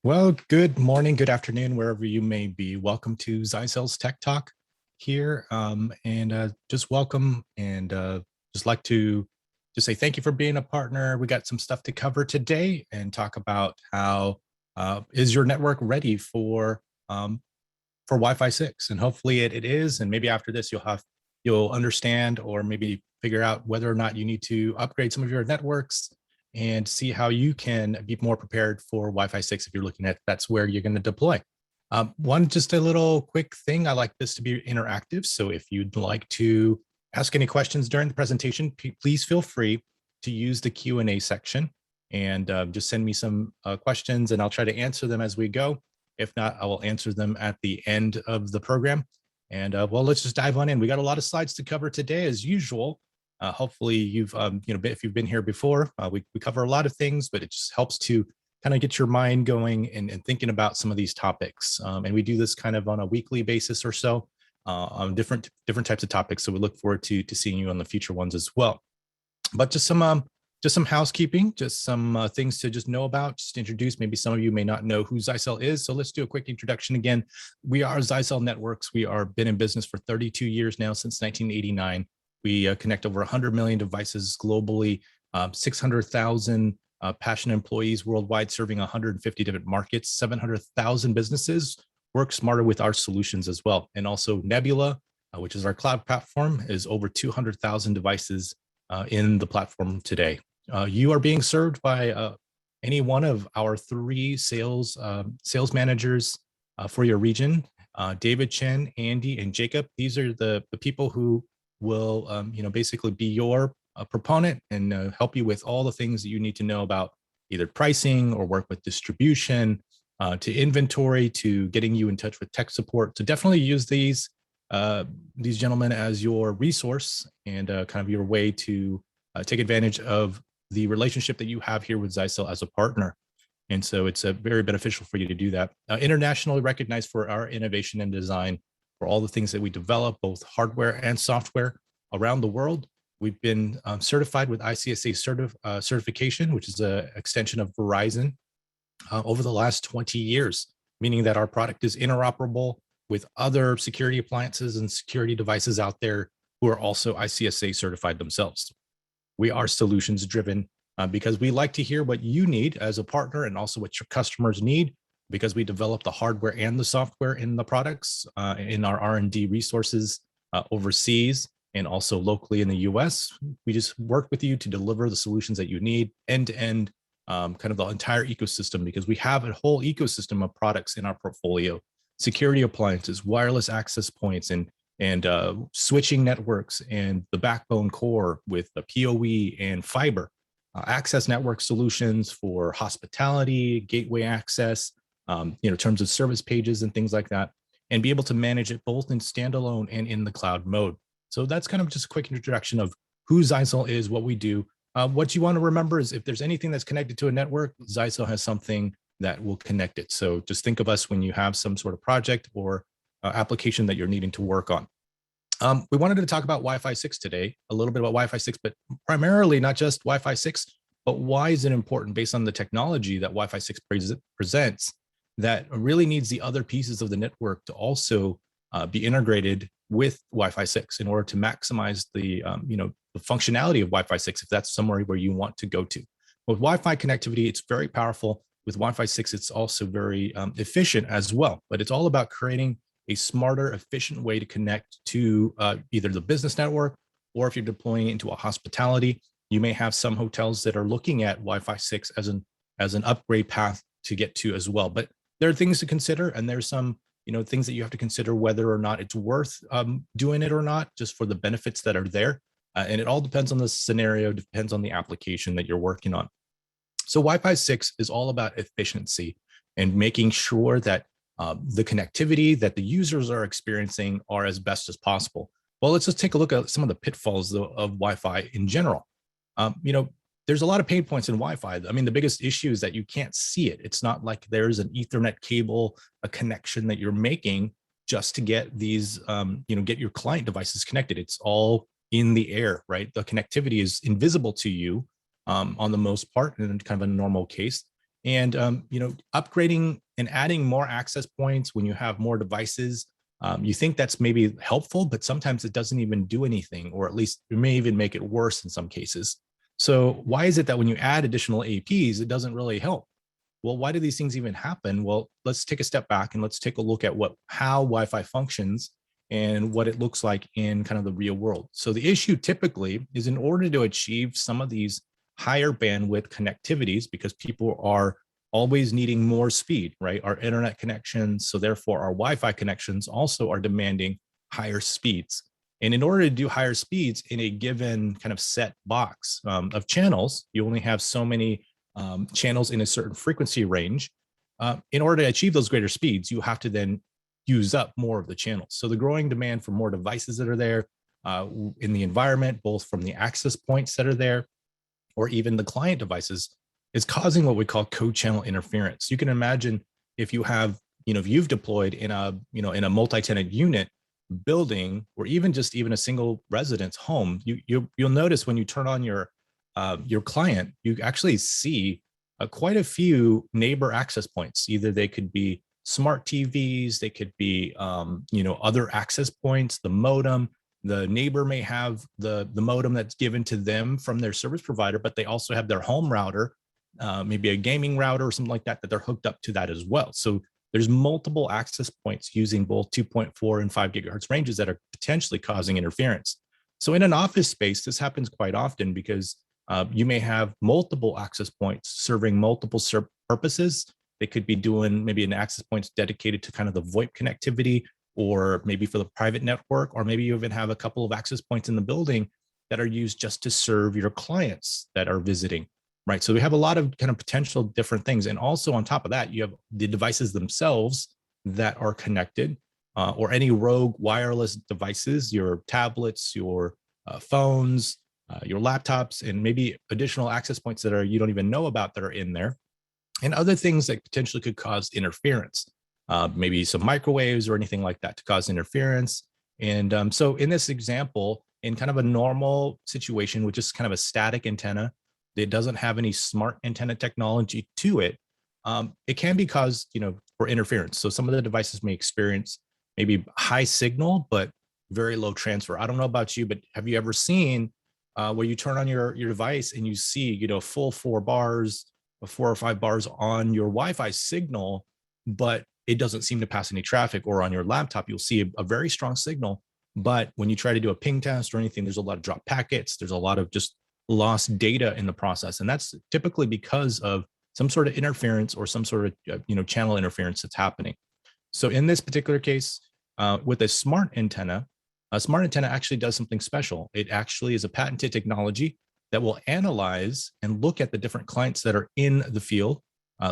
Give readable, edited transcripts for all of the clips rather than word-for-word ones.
Well, good morning, good afternoon, wherever you may be. Welcome to Zyxel's Tech Talk here. Just welcome and just like to just say thank you for being a partner. We got some stuff to cover today and talk about how is your network ready for Wi-Fi 6? And hopefully it is. And maybe after this, you'll understand or maybe figure out whether or not you need to upgrade some of your networks and see how you can be more prepared for Wi-Fi 6 if you're looking at that's where you're going to deploy. Just a little quick thing. I like this to be interactive. So if you'd like to ask any questions during the presentation, please feel free to use the Q&A section and just send me some questions and I'll try to answer them as we go. If not, I will answer them at the end of the program. And well, let's just dive on in. We got a lot of slides to cover today as usual. Hopefully you've, if you've been here before, we cover a lot of things, but it just helps to kind of get your mind going and thinking about some of these topics. And we do this kind of on a weekly basis or so on different types of topics. So we look forward to seeing you on the future ones as well. But just some housekeeping, just some things to just know about, just to introduce. Maybe some of you may not know who Zyxel is. So let's do a quick introduction again. We are Zyxel Networks. We are been in business for 32 years now, since 1989. We connect over 100 million devices globally, 600,000 passionate employees worldwide, serving 150 different markets, 700,000 businesses work smarter with our solutions as well. And also Nebula, which is our cloud platform, is over 200,000 devices in the platform today. You are being served by any one of our three sales managers for your region, David, Chen, Andy, and Jacob. These are the people who will basically be your proponent and help you with all the things that you need to know about either pricing or work with distribution, to inventory, to getting you in touch with tech support. So definitely use these gentlemen as your resource and kind of your way to take advantage of the relationship that you have here with Zyxel as a partner. And so it's very beneficial for you to do that. Internationally recognized for our innovation and design for all the things that we develop, both hardware and software around the world. We've been certified with ICSA certification, which is an extension of Verizon, over the last 20 years, meaning that our product is interoperable with other security appliances and security devices out there who are also ICSA certified themselves. We are solutions driven because we like to hear what you need as a partner and also what your customers need, because we develop the hardware and the software in the products in our R&D resources overseas and also locally in the US. We just work with you to deliver the solutions that you need end to end, kind of the entire ecosystem, because we have a whole ecosystem of products in our portfolio: security appliances, wireless access points, and switching networks, and the backbone core with the POE and fiber, access network solutions for hospitality, gateway access, in terms of service pages and things like that, and be able to manage it both in standalone and in the cloud mode. So that's kind of just a quick introduction of who Zyxel is, what we do. What you want to remember is if there's anything that's connected to a network, Zyxel has something that will connect it. So just think of us when you have some sort of project or application that you're needing to work on. We wanted to talk about Wi-Fi 6 today, a little bit about Wi-Fi 6, but primarily not just Wi-Fi 6, but why is it important based on the technology that Wi-Fi 6 presents that really needs the other pieces of the network to also be integrated with Wi-Fi 6 in order to maximize the functionality of Wi-Fi 6 if that's somewhere where you want to go to. With Wi-Fi connectivity, it's very powerful. With Wi-Fi 6, it's also very efficient as well, but it's all about creating a smarter, efficient way to connect to either the business network, or if you're deploying it into a hospitality, you may have some hotels that are looking at Wi-Fi 6 as an upgrade path to get to as well. But there are things to consider, and there's some things that you have to consider whether or not it's worth doing it or not, just for the benefits that are there. And it all depends on the scenario, depends on the application that you're working on. So Wi-Fi 6 is all about efficiency and making sure that the connectivity that the users are experiencing are as best as possible. Well, let's just take a look at some of the pitfalls of Wi-Fi in general. There's a lot of pain points in Wi-Fi. I mean, the biggest issue is that you can't see it. It's not like there's an Ethernet cable, a connection that you're making just to get these, get your client devices connected. It's all in the air, right? The connectivity is invisible to you on the most part, in kind of a normal case. And upgrading and adding more access points when you have more devices, you think that's maybe helpful, but sometimes it doesn't even do anything, or at least it may even make it worse in some cases. So why is it that when you add additional APs, it doesn't really help? Well, why do these things even happen? Well, let's take a step back and let's take a look at how Wi-Fi functions and what it looks like in kind of the real world. So the issue typically is, in order to achieve some of these higher bandwidth connectivities, because people are always needing more speed, right? Our internet connections, so therefore our Wi-Fi connections also are demanding higher speeds. And in order to do higher speeds in a given kind of set box of channels, you only have so many channels in a certain frequency range. In order to achieve those greater speeds, you have to then use up more of the channels. So the growing demand for more devices that are there in the environment, both from the access points that are there, or even the client devices, is causing what we call co-channel interference. You can imagine if you have, if you've deployed in a multi-tenant unit building, or even a single residence home, you'll notice when you turn on your client, you actually see quite a few neighbor access points. Either they could be smart TVs, they could be other access points, the modem. The neighbor may have the modem that's given to them from their service provider, but they also have their home router, maybe a gaming router or something like that, that they're hooked up to that as well. So there's multiple access points using both 2.4 and 5 gigahertz ranges that are potentially causing interference. So in an office space, this happens quite often because you may have multiple access points serving multiple purposes. They could be doing maybe an access points dedicated to kind of the VoIP connectivity, or maybe for the private network, or maybe you even have a couple of access points in the building that are used just to serve your clients that are visiting, right? So we have a lot of kind of potential different things. And also on top of that, you have the devices themselves that are connected, or any rogue wireless devices, your tablets, your phones, your laptops, and maybe additional access points that you don't even know about that are in there, and other things that potentially could cause interference, maybe some microwaves or anything like that to cause interference. And so in this example, in kind of a normal situation, which is kind of a static antenna, it doesn't have any smart antenna technology to it, it can be caused, for interference. So some of the devices may experience maybe high signal, but very low transfer. I don't know about you, but have you ever seen where you turn on your device and you see, full 4 or 5 bars on your Wi-Fi signal, but it doesn't seem to pass any traffic? Or on your laptop, you'll see a very strong signal, but when you try to do a ping test or anything, there's a lot of dropped packets. There's a lot of just lost data in the process. And that's typically because of some sort of interference or some sort of, channel interference that's happening. So in this particular case, with a smart antenna actually does something special. It actually is a patented technology that will analyze and look at the different clients that are in the field,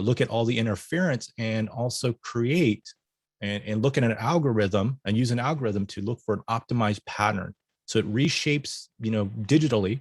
look at all the interference, and also create and look at an algorithm and use an algorithm to look for an optimized pattern. So it reshapes, digitally,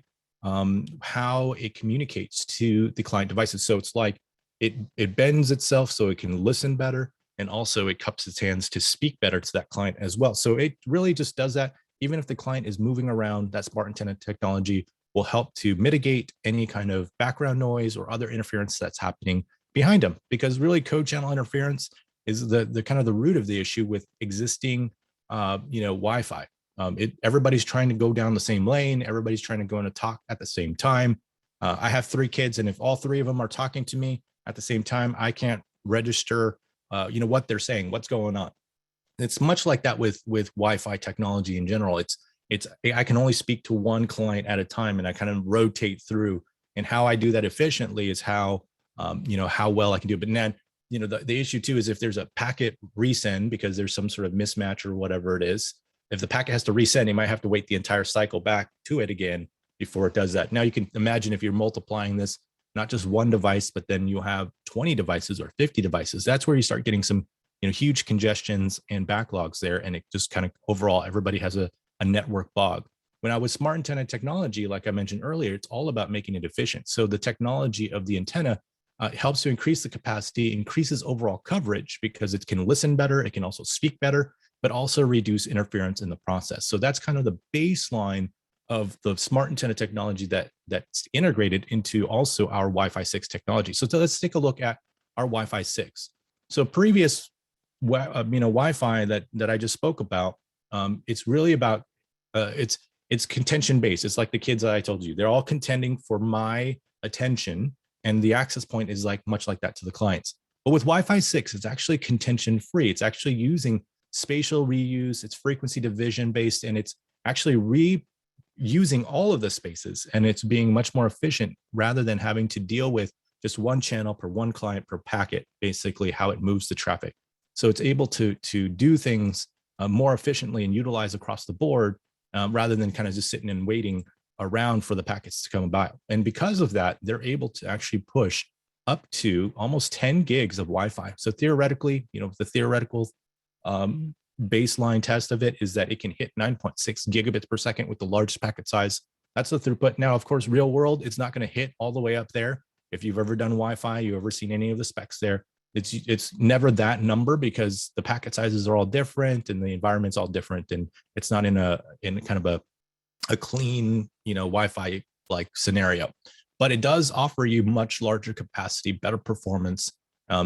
how it communicates to the client devices. So it's like it bends itself so it can listen better, and also it cups its hands to speak better to that client as well. So it really just does that. Even if the client is moving around, that smart antenna technology will help to mitigate any kind of background noise or other interference that's happening behind them. Because really, co-channel interference is the kind of the root of the issue with existing, Wi-Fi. Everybody's trying to go down the same lane. Everybody's trying to go and talk at the same time. I have 3 kids, and if all 3 of them are talking to me at the same time, I can't register, what they're saying, what's going on. It's much like that with Wi-Fi technology in general. I can only speak to one client at a time, and I kind of rotate through. And how I do that efficiently is how well I can do it. But then, the issue too is if there's a packet resend because there's some sort of mismatch or whatever it is, if the packet has to resend, you might have to wait the entire cycle back to it again before it does that. Now you can imagine if you're multiplying this, not just one device, but then you have 20 devices or 50 devices. That's where you start getting some, huge congestions and backlogs there. And it just kind of overall, everybody has a network bog. When I was smart antenna technology, like I mentioned earlier, it's all about making it efficient. So the technology of the antenna helps to increase the capacity, increases overall coverage because it can listen better. It can also speak better, but also reduce interference in the process. So that's kind of the baseline of the smart antenna technology that's integrated into also our Wi-Fi 6 technology. So let's take a look at our Wi-Fi 6. So previous Wi-Fi that I just spoke about, it's really about it's contention based. It's like the kids that I told you, they're all contending for my attention, and the access point is like much like that to the clients. But with Wi-Fi 6, it's actually contention free. It's actually using spatial reuse, it's frequency division based, and it's actually reusing all of the spaces, and it's being much more efficient rather than having to deal with just one channel per one client per packet, basically how it moves the traffic. So it's able to do things more efficiently and utilize across the board, rather than kind of just sitting and waiting around for the packets to come about. And because of that, they're able to actually push up to almost 10 gigs of Wi-Fi. So theoretically, the theoretical baseline test of it is that it can hit 9.6 gigabits per second with the largest packet size. That's the throughput. Now, of course, real world, it's not going to hit all the way up there. If you've ever done Wi-Fi, you've ever seen any of the specs there, it's never that number because the packet sizes are all different and the environment's all different, and it's not in kind of a clean, Wi-Fi like scenario. But it does offer you much larger capacity, better performance,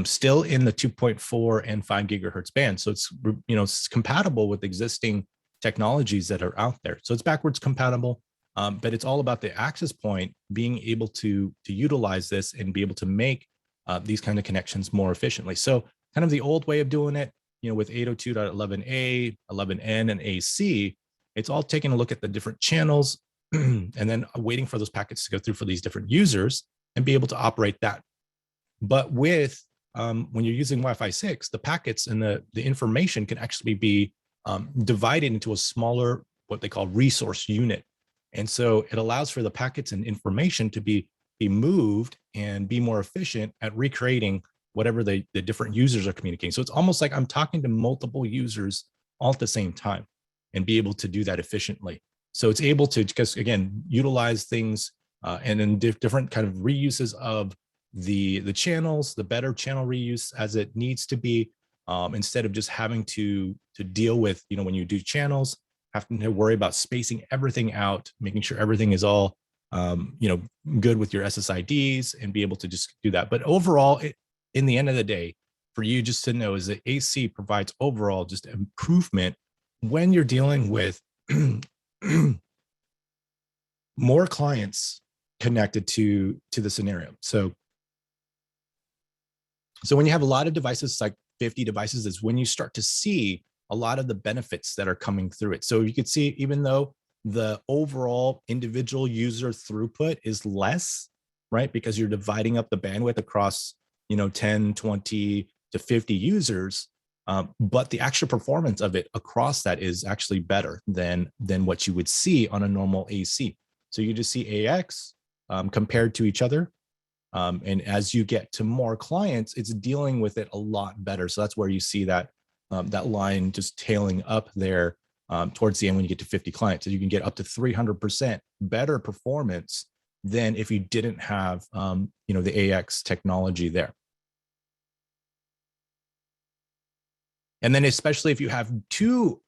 still in the 2.4 and 5 gigahertz band. So it's compatible with existing technologies that are out there. So it's backwards compatible, but it's all about the access point being able to utilize this and be able to make these kind of connections more efficiently. So kind of the old way of doing it, with 802.11a, 11n, and AC, it's all taking a look at the different channels and then waiting for those packets to go through for these different users and be able to operate that. But with when you're using Wi-Fi 6, the packets and the information can actually be divided into a smaller, what they call resource unit. And so it allows for the packets and information to be moved and be more efficient at recreating whatever the different users are communicating. So it's almost like I'm talking to multiple users all at the same time and be able to do that efficiently. So it's able to, because again, utilize things and then different kind of reuses of the channels, the better channel reuse as it needs to be, instead of just having to deal with, when you do channels, having to worry about spacing everything out, making sure everything is all good with your SSIDs and be able to just do that. But overall, in the end of the day, for you just to know is that AC provides overall just improvement when you're dealing with more clients connected to the scenario. So when you have a lot of devices, like 50 devices, is when you start to see a lot of the benefits that are coming through it. So you could see, even though the overall individual user throughput is less, right? Because you're dividing up the bandwidth across, 10, 20 to 50 users, but the actual performance of it across that is actually better than what you would see on a normal AC. So you just see AX compared to each other. And as you get to more clients, it's dealing with it a lot better. So that's where you see that line just tailing up there towards the end when you get to 50 clients. So you can get up to 300% better performance than if you didn't have the AX technology there. And then especially if you have two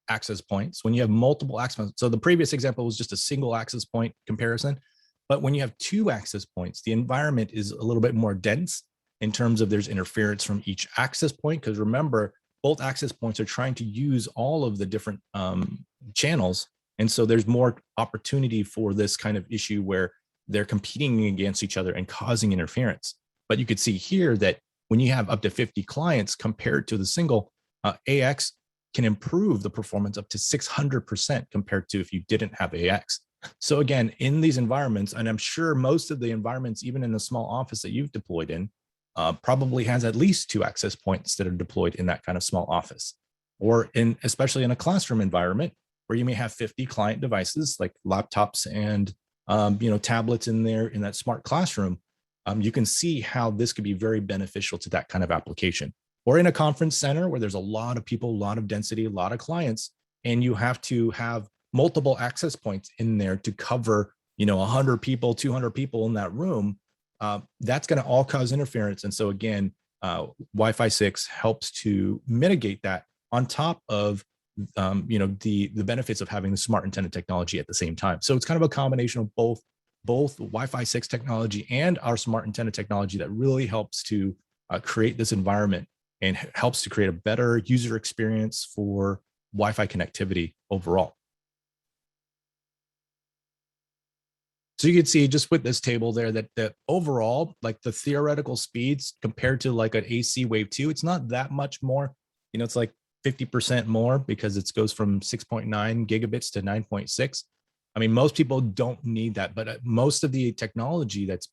access points, when you have multiple access points. So the previous example was just a single access point comparison. But when you have two access points, the environment is a little bit more dense in terms of there's interference from each access point. Because remember, both access points are trying to use all of the different channels. And so there's more opportunity for this kind of issue where they're competing against each other and causing interference. But you could see here that when you have up to 50 clients compared to the single, AX can improve the performance up to 600% compared to if you didn't have AX. So again, in these environments, and I'm sure most of the environments, even in the small office that you've deployed in, probably has at least two access points that are deployed in that kind of small office, or especially in a classroom environment where you may have 50 client devices like laptops and tablets in there in that smart classroom. You can see how this could be very beneficial to that kind of application. Or in a conference center where there's a lot of people, a lot of density, a lot of clients, and you have to have multiple access points in there to cover 100 people, 200 people in that room. That's going to all cause interference. And so again, Wi-Fi 6 helps to mitigate that on top of the benefits of having the smart antenna technology at the same time. So it's kind of a combination of both Wi-Fi 6 technology and our smart antenna technology that really helps to create this environment and helps to create a better user experience for Wi-Fi connectivity overall. So you can see just with this table there that overall, like the theoretical speeds compared to like an AC Wave 2, it's not that much more. It's like 50% more because it goes from 6.9 gigabits to 9.6. I mean, most people don't need that, but most of the technology that's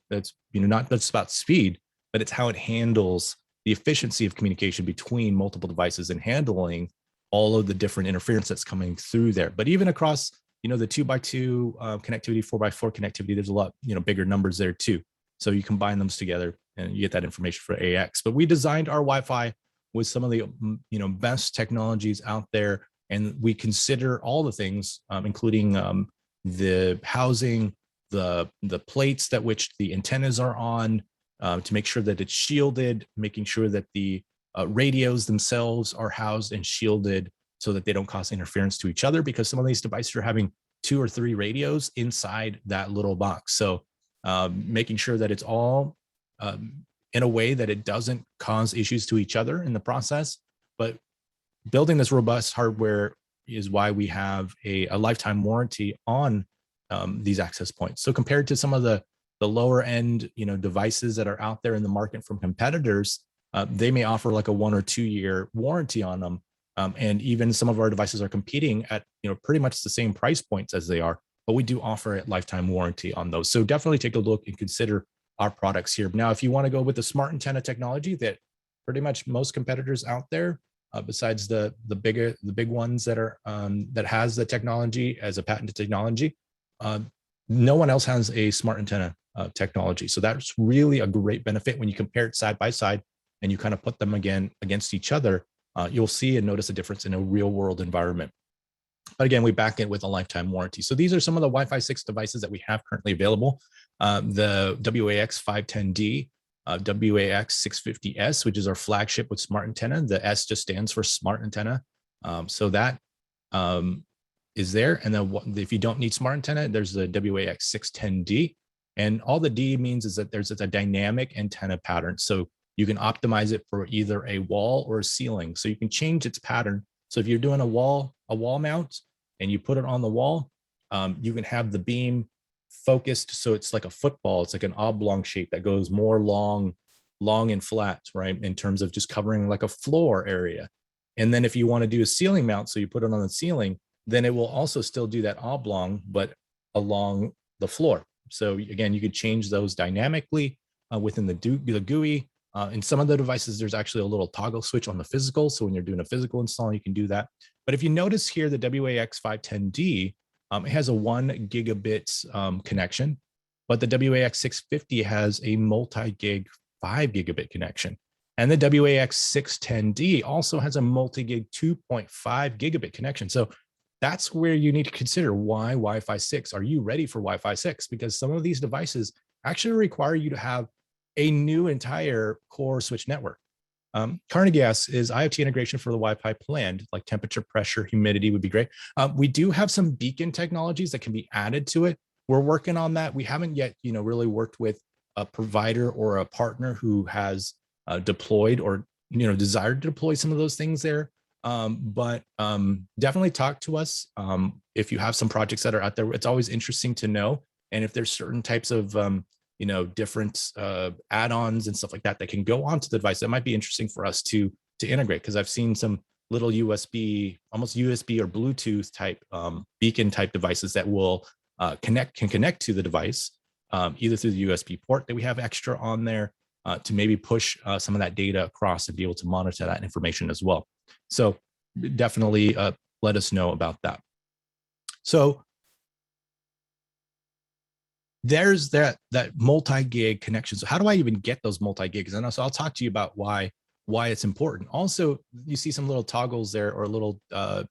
not just about speed, but it's how it handles the efficiency of communication between multiple devices and handling all of the different interference that's coming through there. But even across the 2x2 connectivity, 4x4 connectivity, there's a lot bigger numbers there too. So you combine them together and you get that information for AX. But we designed our Wi-Fi with some of the best technologies out there, and we consider all the things, including the housing, the plates that which the antennas are on, to make sure that it's shielded, making sure that the radios themselves are housed and shielded so that they don't cause interference to each other, because some of these devices are having 2 or 3 radios inside that little box. So making sure that it's all in a way that it doesn't cause issues to each other in the process. But building this robust hardware is why we have a lifetime warranty on these access points. So compared to some of the lower end devices that are out there in the market from competitors, they may offer like a 1 or 2 year warranty on them. And even some of our devices are competing at pretty much the same price points as they are, but we do offer a lifetime warranty on those. So definitely take a look and consider our products here. Now, if you want to go with the smart antenna technology that pretty much most competitors out there, besides the big ones that are that has the technology as a patented technology, no one else has a smart antenna technology. So that's really a great benefit when you compare it side by side and you kind of put them again against each other. You'll see and notice a difference in a real world environment. But again, we back it with a lifetime warranty. So these are some of the Wi-Fi 6 devices that we have currently available. The WAX 510D, WAX 650S, which is our flagship with smart antenna. The S just stands for smart antenna. So that is there. And then if you don't need smart antenna, there's the WAX 610D. And all the D means is that there's a dynamic antenna pattern. So you can optimize it for either a wall or a ceiling. So you can change its pattern. So if you're doing a wall mount and you put it on the wall, you can have the beam focused. So it's like a football. It's like an oblong shape that goes more long and flat, right? In terms of just covering like a floor area. And then if you want to do a ceiling mount, so you put it on the ceiling, then it will also still do that oblong, but along the floor. So again, you could change those dynamically within the GUI. In some of the devices, there's actually a little toggle switch on the physical. So when you're doing a physical install, you can do that. But if you notice here, the WAX 510D, it has a 1 gigabit connection, but the WAX 650 has a multi-gig 5 gigabit connection. And the WAX 610D also has a multi-gig 2.5 gigabit connection. So that's where you need to consider why Wi-Fi 6. Are you ready for Wi-Fi 6? Because some of these devices actually require you to have a new entire core switch network. Carnegie asks, is IoT integration for the Wi-Fi planned? Like temperature, pressure, humidity would be great. We do have some beacon technologies that can be added to it. We're working on that. We haven't yet, really worked with a provider or a partner who has deployed or, desired to deploy some of those things there. But definitely talk to us if you have some projects that are out there. It's always interesting to know. And if there's certain types of different add-ons and stuff like that that can go onto the device, that might be interesting for us to integrate, because I've seen some little USB, almost USB or Bluetooth type beacon type devices that will can connect to the device either through the USB port that we have extra on there to maybe push some of that data across and be able to monitor that information as well. So definitely let us know about that. So there's that multi-gig connection. So how do I even get those multi-gigs? And so I'll talk to you about why it's important. Also, you see some little toggles there or little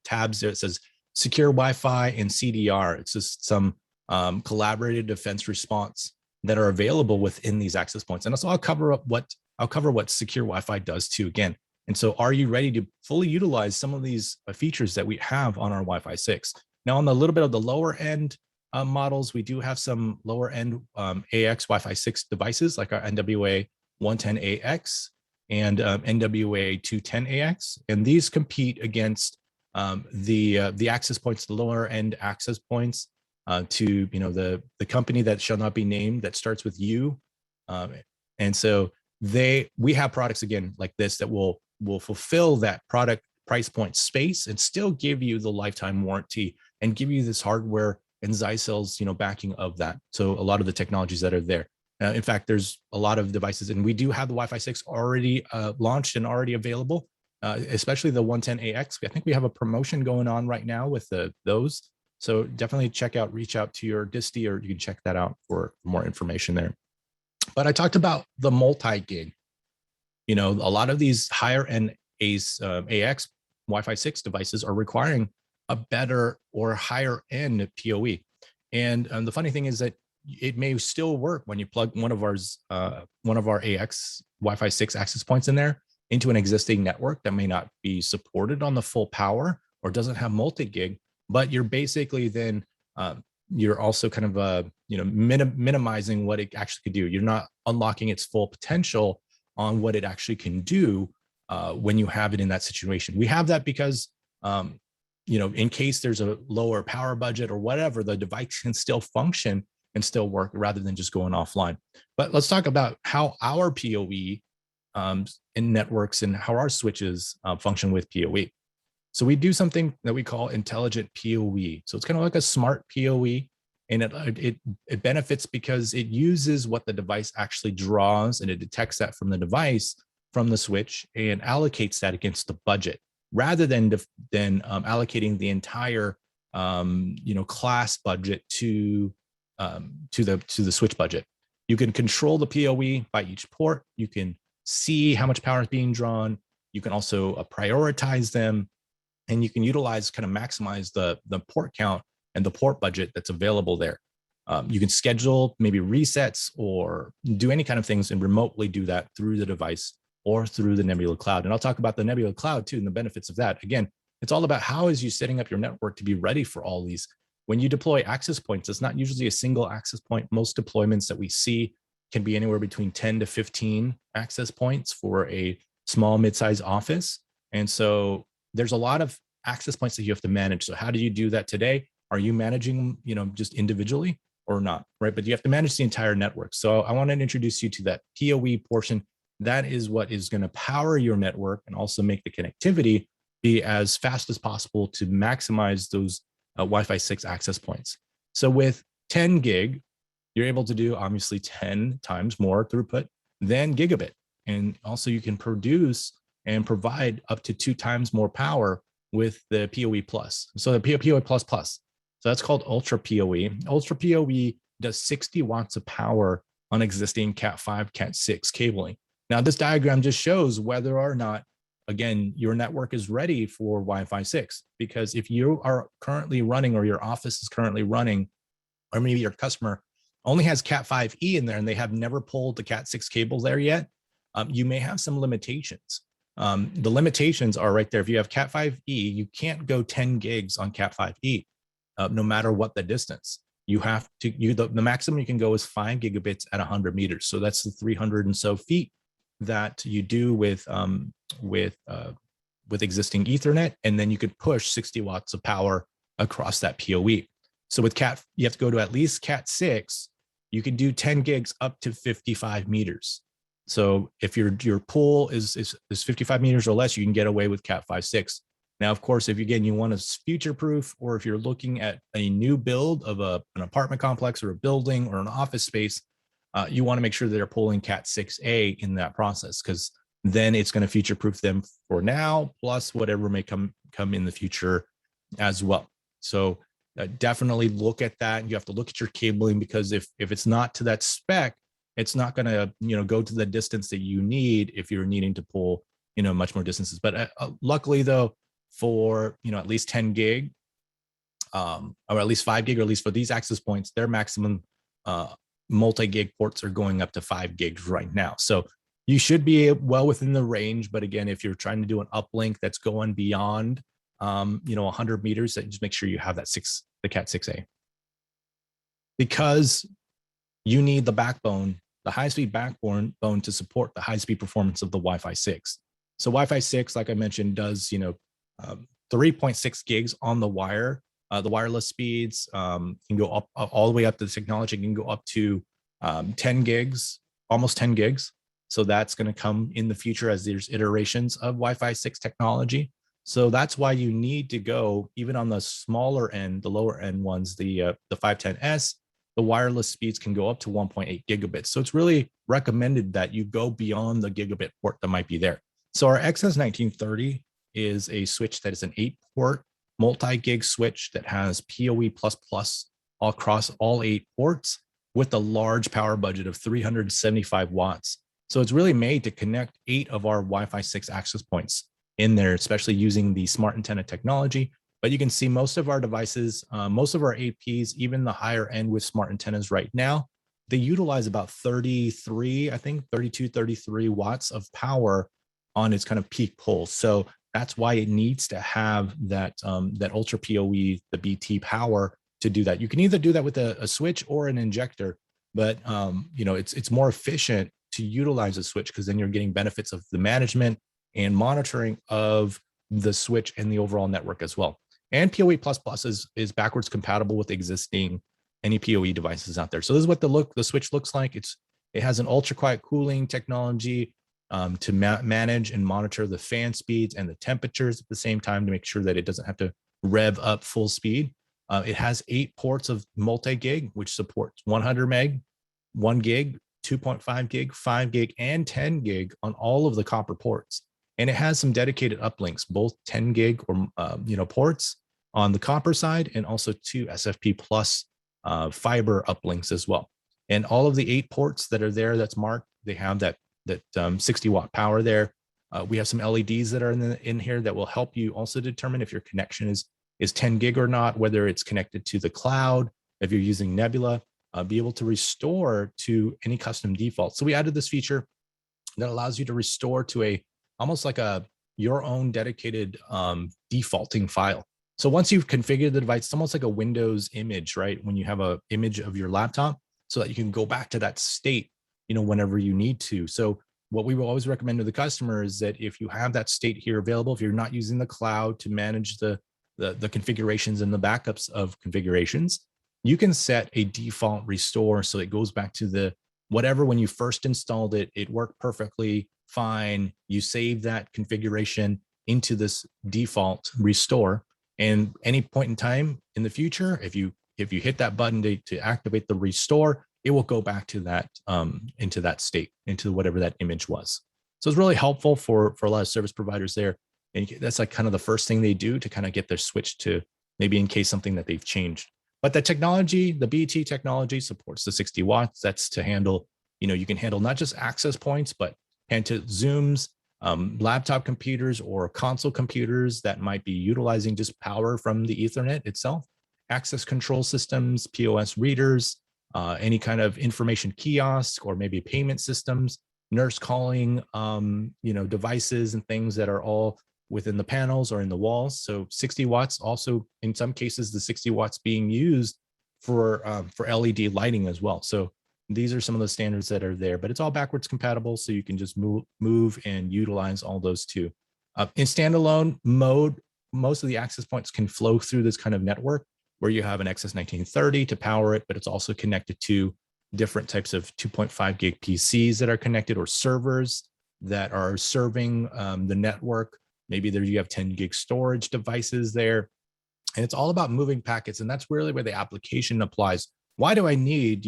tabs there. It says secure Wi-Fi and CDR. It's just some collaborated defense response that are available within these access points. And so I'll cover what secure Wi-Fi does too. Again, And so are you ready to fully utilize some of these features that we have on our Wi-Fi 6? Now, on the little bit of the lower end models, we do have some lower end AX Wi-Fi 6 devices like our NWA 110AX and NWA 210AX. And these compete against the access points, the lower end access points to the company that shall not be named that starts with U. And so we have products again like this that will fulfill that product price point space and still give you the lifetime warranty and give you this hardware and Zyxel's backing of that. So a lot of the technologies that are there. In fact, there's a lot of devices, and we do have the Wi-Fi 6 already launched and already available, especially the 110AX. I think we have a promotion going on right now with those. So definitely reach out to your disty, or you can check that out for more information there. But I talked about the multi-gig. A lot of these higher end AX Wi-Fi 6 devices are requiring a better or higher end PoE. And the funny thing is that it may still work when you plug one of our AX Wi-Fi 6 access points in there into an existing network that may not be supported on the full power or doesn't have multi-gig, but you're basically then you're also kind of minimizing what it actually could do. You're not unlocking its full potential on what it actually can do when you have it in that situation. We have that because in case there's a lower power budget or whatever, the device can still function and still work rather than just going offline. But let's talk about how our PoE in networks and how our switches function with PoE. So we do something that we call intelligent PoE. So it's kind of like a smart PoE, and it benefits because it uses what the device actually draws, and it detects that from the device, from the switch, and allocates that against the budget, rather than allocating the entire class budget to the switch budget. You can control the PoE by each port. You can see how much power is being drawn. You can also prioritize them, and you can maximize the port count and the port budget that's available there. You can schedule maybe resets or do any kind of things and remotely do that through the device or through the Nebula Cloud. And I'll talk about the Nebula Cloud too and the benefits of that. Again, it's all about how is you setting up your network to be ready for all these. When you deploy access points, it's not usually a single access point. Most deployments that we see can be anywhere between 10 to 15 access points for a small mid-size office. And so there's a lot of access points that you have to manage. So how do you do that today? Are you managing, just individually or not, right? But you have to manage the entire network. So I want to introduce you to that PoE portion. That is what is going to power your network and also make the connectivity be as fast as possible to maximize those Wi-Fi 6 access points. So with 10 gig, you're able to do obviously 10 times more throughput than gigabit. And also you can produce and provide up to 2 times more power with the PoE Plus. So the PoE Plus Plus. So that's called Ultra PoE. Ultra PoE does 60 watts of power on existing Cat5, Cat6 cabling. Now this diagram just shows whether or not, again, your network is ready for Wi-Fi 6. Because if you are currently running, or your office is currently running, or maybe your customer only has Cat5e in there and they have never pulled the Cat6 cable there yet, you may have some limitations. The limitations are right there. If you have Cat5e, you can't go 10 gigs on Cat5e, no matter what the distance. You have to, the maximum you can go is 5 gigabits at 100 meters. So that's the 300 and so feet that you do with existing Ethernet, and then you could push 60 watts of power across that PoE. So with Cat, you have to go to at least Cat6. You can do 10 gigs up to 55 meters. So if your pool is 55 meters or less, you can get away with Cat5/6. Now, of course, if you want to future-proof, or if you're looking at a new build of an apartment complex or a building or an office space, you want to make sure they're pulling Cat6A in that process, because then it's going to future-proof them for now, plus whatever may come in the future as well. So definitely look at that. You have to look at your cabling, because if it's not to that spec, it's not going to go to the distance that you need if you're needing to pull much more distances. But luckily though, for at least 10 gig, or at least 5 gig, or at least for these access points, their maximum multi-gig ports are going up to 5 gigs right now. So You should be well within the range, but again, if you're trying to do an uplink that's going beyond 100 meters, then just make sure you have the Cat 6A, because you need the backbone, the high-speed backbone to support the high-speed performance of the Wi-Fi 6. So Wi-Fi 6, like I mentioned, does 3.6 gigs on the wire. The wireless speeds can go up all the way up to the technology can go up to 10 gigs, almost 10 gigs. So that's going to come in the future as there's iterations of Wi-Fi 6 technology. So that's why you need to go even on the smaller end, the lower end ones, the 510S. The wireless speeds can go up to 1.8 gigabits. So it's really recommended that you go beyond the gigabit port that might be there. So our XS1930 is a switch that is an 8-port multi-gig switch that has PoE++ across all 8 ports with a large power budget of 375 watts. So it's really made to connect 8 of our Wi-Fi 6 access points in there, especially using the smart antenna technology. But you can see most of our devices, most of our APs, even the higher end with smart antennas right now, they utilize about 33, I think 32, 33 watts of power on its kind of peak pulse. So that's why it needs to have that Ultra POE, the BT power to do that. You can either do that with a switch or an injector, but it's more efficient to utilize a switch because then you're getting benefits of the management and monitoring of the switch and the overall network as well. And PoE++ is backwards compatible with existing any PoE devices out there. So this is what the switch looks like. It has an ultra quiet cooling technology to manage and monitor the fan speeds and the temperatures at the same time to make sure that it doesn't have to rev up full speed. It has 8 ports of multi-gig, which supports 100 meg, 1 gig, 2.5 gig, 5 gig, and 10 gig on all of the copper ports. And it has some dedicated uplinks, both 10 gig or ports on the copper side, and also 2 SFP plus fiber uplinks as well. And all of the 8 ports that are there that's marked, they have that 60 watt power there. We have some LEDs that are in here that will help you also determine if your connection is 10 gig or not, whether it's connected to the cloud, if you're using Nebula, be able to restore to any custom default. So we added this feature that allows you to restore to almost like your own dedicated defaulting file. So once you've configured the device, it's almost like a Windows image, right? When you have an image of your laptop, so that you can go back to that state, whenever you need to. So what we will always recommend to the customer is that if you have that state here available, if you're not using the cloud to manage the configurations and the backups of configurations, you can set a default restore so it goes back to whatever when you first installed it, it worked perfectly fine. You save that configuration into this default restore, and any point in time in the future, if you hit that button to activate the restore, it will go back to that into that state, into whatever that image was. So it's really helpful for a lot of service providers there. And that's like kind of the first thing they do to kind of get their switch to maybe in case something that they've changed. But the technology, the BT technology supports the 60 watts. That's to handle, you can handle not just access points, but to Zooms, laptop computers or console computers that might be utilizing just power from the Ethernet itself, access control systems, POS readers, any kind of information kiosk or maybe payment systems, nurse calling, devices and things that are all within the panels or in the walls. So 60 watts also, in some cases, the 60 watts being used for LED lighting as well. So these are some of the standards that are there, but it's all backwards compatible. So you can just move and utilize all those too. In standalone mode, most of the access points can flow through this kind of network where you have an XS1930 to power it, but it's also connected to different types of 2.5 gig PCs that are connected, or servers that are serving the network. Maybe there you have 10 gig storage devices there. And it's all about moving packets. And that's really where the application applies. Why do I need,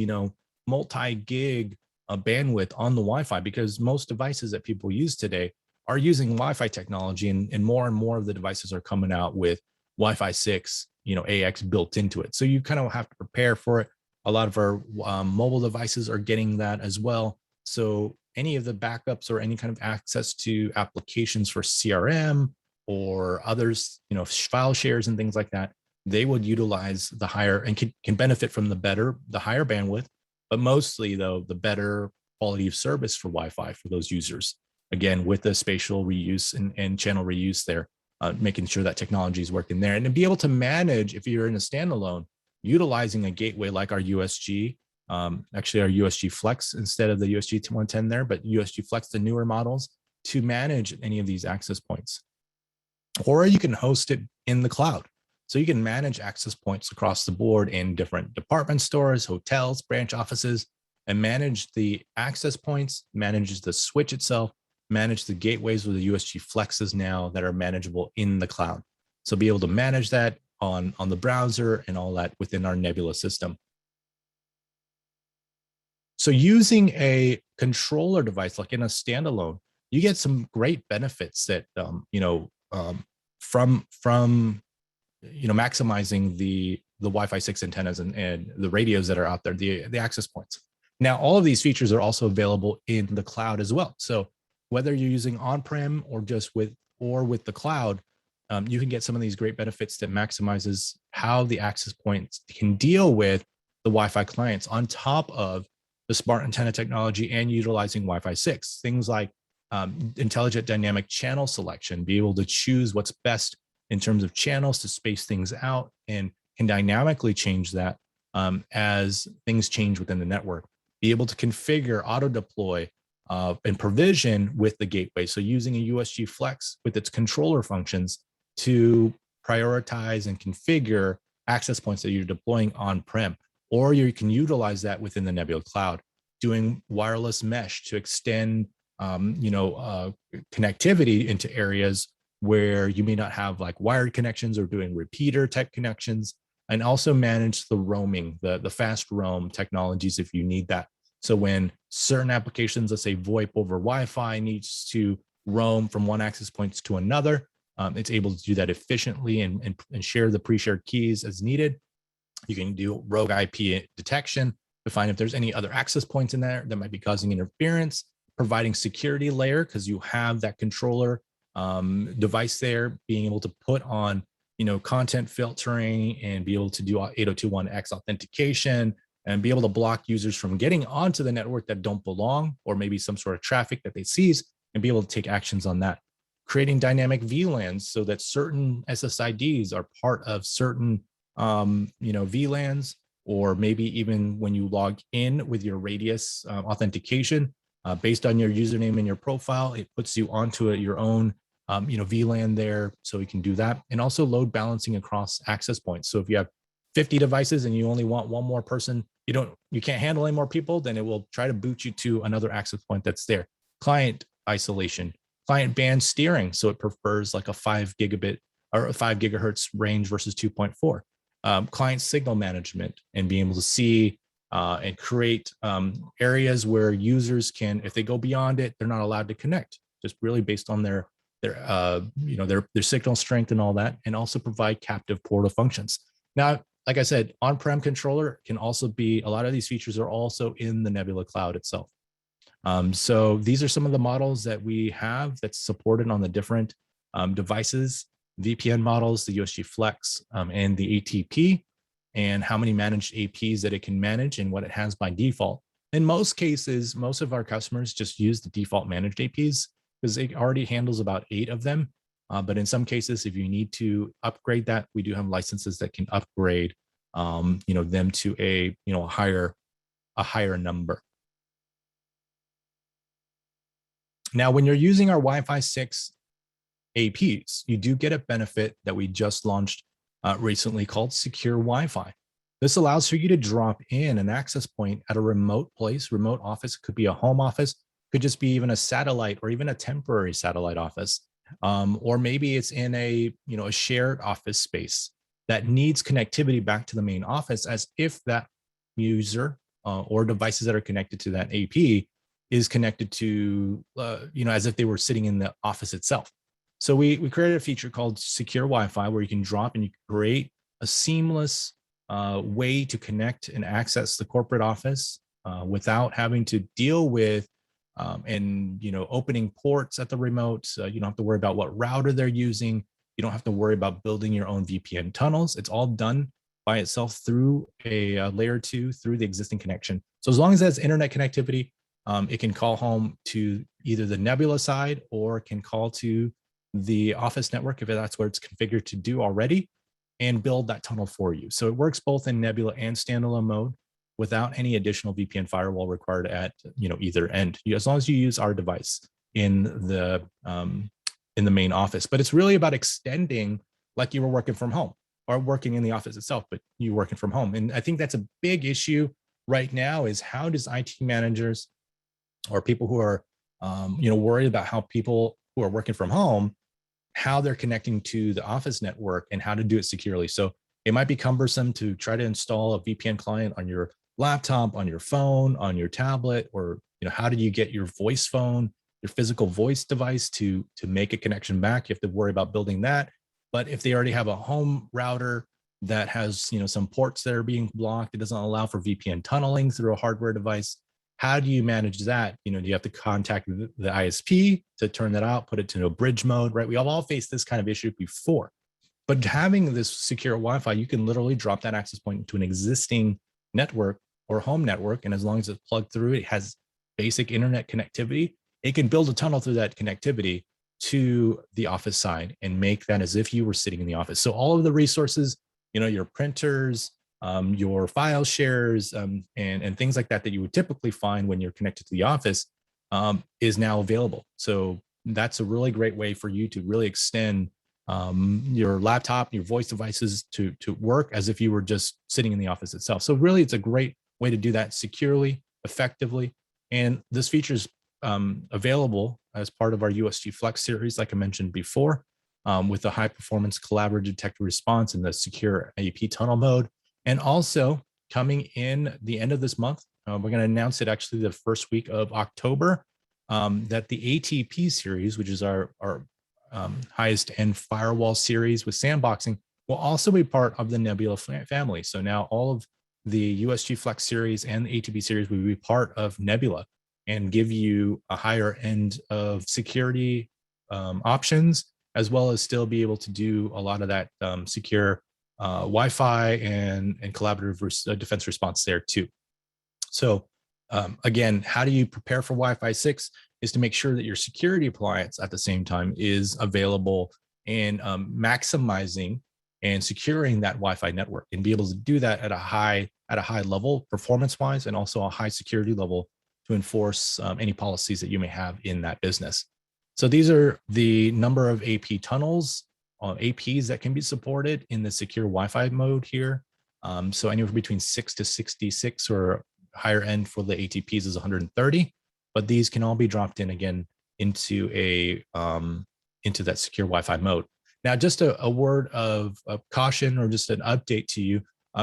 multi-gig bandwidth on the Wi-Fi? Because most devices that people use today are using Wi-Fi technology, and more of the devices are coming out with Wi-Fi 6, AX built into it. So you kind of have to prepare for it. A lot of our mobile devices are getting that as well. So any of the backups or any kind of access to applications for CRM or others, file shares and things like that, they would utilize the higher and can benefit from the higher bandwidth, but mostly though the better quality of service for Wi-Fi for those users. Again, with the spatial reuse and channel reuse there, making sure that technology is working there, and to be able to manage, if you're in a standalone, utilizing a gateway like our USG, actually our USG Flex instead of the USG 110 there, but USG Flex, the newer models, to manage any of these access points. Or you can host it in the cloud. So you can manage access points across the board in different department stores, hotels, branch offices, and manage the access points, manage the switch itself, manage the gateways with the USG Flexes now that are manageable in the cloud. So be able to manage that on the browser and all that within our Nebula system. So using a controller device, like in a standalone, you get some great benefits that, from maximizing the Wi-Fi 6 antennas and the radios that are out there, the access points. Now, all of these features are also available in the cloud as well. So whether you're using on-prem or just with the cloud, you can get some of these great benefits that maximizes how the access points can deal with the Wi-Fi clients on top of the smart antenna technology and utilizing Wi-Fi 6. Things like intelligent dynamic channel selection, be able to choose what's best in terms of channels to space things out, and can dynamically change that as things change within the network. Be able to configure, auto deploy, and provision with the gateway. So using a USG Flex with its controller functions to prioritize and configure access points that you're deploying on-prem, or you can utilize that within the Nebula Cloud, doing wireless mesh to extend connectivity into areas where you may not have like wired connections, or doing repeater type connections, and also manage the roaming, the fast roam technologies if you need that. So when certain applications, let's say VoIP over Wi-Fi, needs to roam from one access points to another, it's able to do that efficiently and share the pre-shared keys as needed. You can do rogue IP detection to find if there's any other access points in there that might be causing interference, providing security layer because you have that controller device there, being able to put on content filtering and be able to do 802.1x authentication and be able to block users from getting onto the network that don't belong, or maybe some sort of traffic that they seize, and be able to take actions on that. Creating dynamic VLANs so that certain SSIDs are part of certain VLANs, or maybe even when you log in with your Radius authentication, based on your username and your profile, it puts you onto your own VLAN there, so you can do that. And also load balancing across access points. So if you have 50 devices and you only want one more person, you can't handle any more people, then it will try to boot you to another access point that's there. Client isolation, client band steering, so it prefers like a 5 gigabit or a 5 gigahertz range versus 2.4. Client signal management, and being able to see and create areas where users can, if they go beyond it, they're not allowed to connect, just really based on their signal strength and all that, and also provide captive portal functions. Now, like I said, on-prem controller can also be, a lot of these features are also in the Nebula Cloud itself. So these are some of the models that we have that's supported on the different devices, VPN models, the USG Flex, and the ATP, and how many managed APs that it can manage and what it has by default. In most cases, most of our customers just use the default managed APs because it already handles about 8 of them. But in some cases, if you need to upgrade that, we do have licenses that can upgrade, them to a higher number. Now, when you're using our Wi-Fi 6 APs, you do get a benefit that we just launched recently called Secure Wi-Fi. This allows for you to drop in an access point at a remote place, remote office. It could be a home office, could just be even a satellite or even a temporary satellite office. Or maybe it's in a shared office space that needs connectivity back to the main office, as if that user or devices that are connected to that AP is connected to, as if they were sitting in the office itself. So we created a feature called Secure Wi-Fi, where you can drop and you can create a seamless way to connect and access the corporate office without having to deal with opening ports at the remote. You don't have to worry about what router they're using. You don't have to worry about building your own VPN tunnels. It's all done by itself through a layer 2 through the existing connection. So as long as it has internet connectivity, it can call home to either the Nebula side or it can call to the office network if that's where it's configured to do already, and build that tunnel for you. So it works both in Nebula and standalone mode without any additional VPN firewall required at either end, as long as you use our device in the main office. But it's really about extending like you were working from home or working in the office itself, but you're working from home. And I think that's a big issue right now, is how does IT managers or people who are worried about how people who are working from home, how they're connecting to the office network and how to do it securely. So it might be cumbersome to try to install a VPN client on your laptop, on your phone, on your tablet, or how do you get your voice phone, your physical voice device to make a connection back? You have to worry about building that. But if they already have a home router that has some ports that are being blocked, it doesn't allow for VPN tunneling through a hardware device. How do you manage that? Do you have to contact the ISP to turn that out, put it to a bridge mode, right? We have all faced this kind of issue before. But having this secure Wi-Fi, you can literally drop that access point into an existing network or home network. And as long as it's plugged through, it has basic internet connectivity. It can build a tunnel through that connectivity to the office side and make that as if you were sitting in the office. So all of the resources, your printers, your file shares, and things like that you would typically find when you're connected to the office, is now available. So that's a really great way for you to really extend your laptop, your voice devices to work as if you were just sitting in the office itself. So really, it's a great way to do that securely, effectively. And this feature is available as part of our USG Flex series, like I mentioned before, with the high performance collaborative detected response and the secure AP tunnel mode. And also coming in the end of this month, we're going to announce it actually the first week of October, that the ATP series, which is our highest end firewall series with sandboxing, will also be part of the Nebula family. So now all of the USG Flex series and the ATP series will be part of Nebula and give you a higher end of security options, as well as still be able to do a lot of that secure Wi-Fi and collaborative defense response there too. So again, how do you prepare for Wi-Fi 6 is to make sure that your security appliance at the same time is available and maximizing and securing that Wi-Fi network, and be able to do that at a high level performance-wise, and also a high security level to enforce any policies that you may have in that business. So these are the number of AP tunnels, APs that can be supported in the secure Wi-Fi mode here. So anywhere between 6 to 66, or higher end for the ATPs is 130, but these can all be dropped in again into into that secure Wi-Fi mode. Now, just a word of caution, or just an update to you,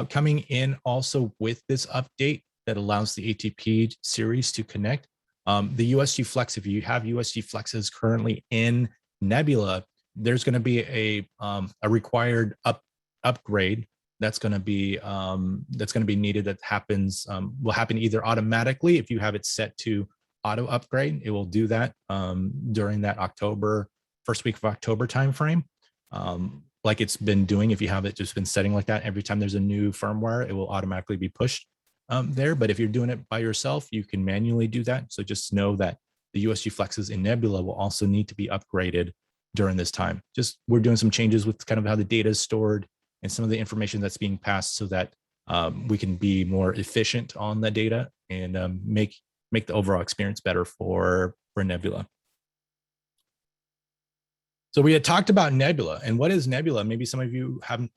coming in also with this update that allows the ATP series to connect. The USG Flex, if you have USG Flexes currently in Nebula, there's going to be a required upgrade that's going to be needed. That happens will happen either automatically if you have it set to auto upgrade. It will do that during that first week of October timeframe, like it's been doing. If you have it just been setting like that, every time there's a new firmware, it will automatically be pushed there. But if you're doing it by yourself, you can manually do that. So just know that the USG Flexes in Nebula will also need to be upgraded during this time. Just we're doing some changes with kind of how the data is stored and some of the information that's being passed, so that we can be more efficient on the data and make the overall experience better for Nebula. So we had talked about Nebula, and what is Nebula? Maybe some of you have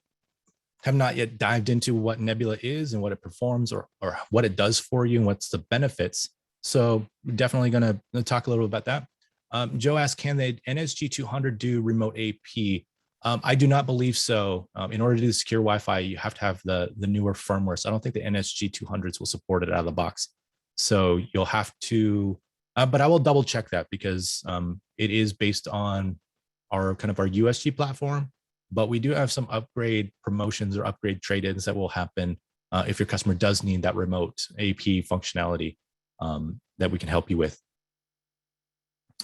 not yet dived into what Nebula is and what it performs, or what it does for you and what's the benefits. So we're definitely going to talk a little bit about that. Joe asked, can the NSG200 do remote AP? I do not believe so. In order to do secure Wi-Fi, you have to have the newer firmware. So I don't think the NSG200s will support it out of the box. So you'll have to, but I will double check that, because it is based on our USG platform. But we do have some upgrade promotions or upgrade trade-ins that will happen if your customer does need that remote AP functionality that we can help you with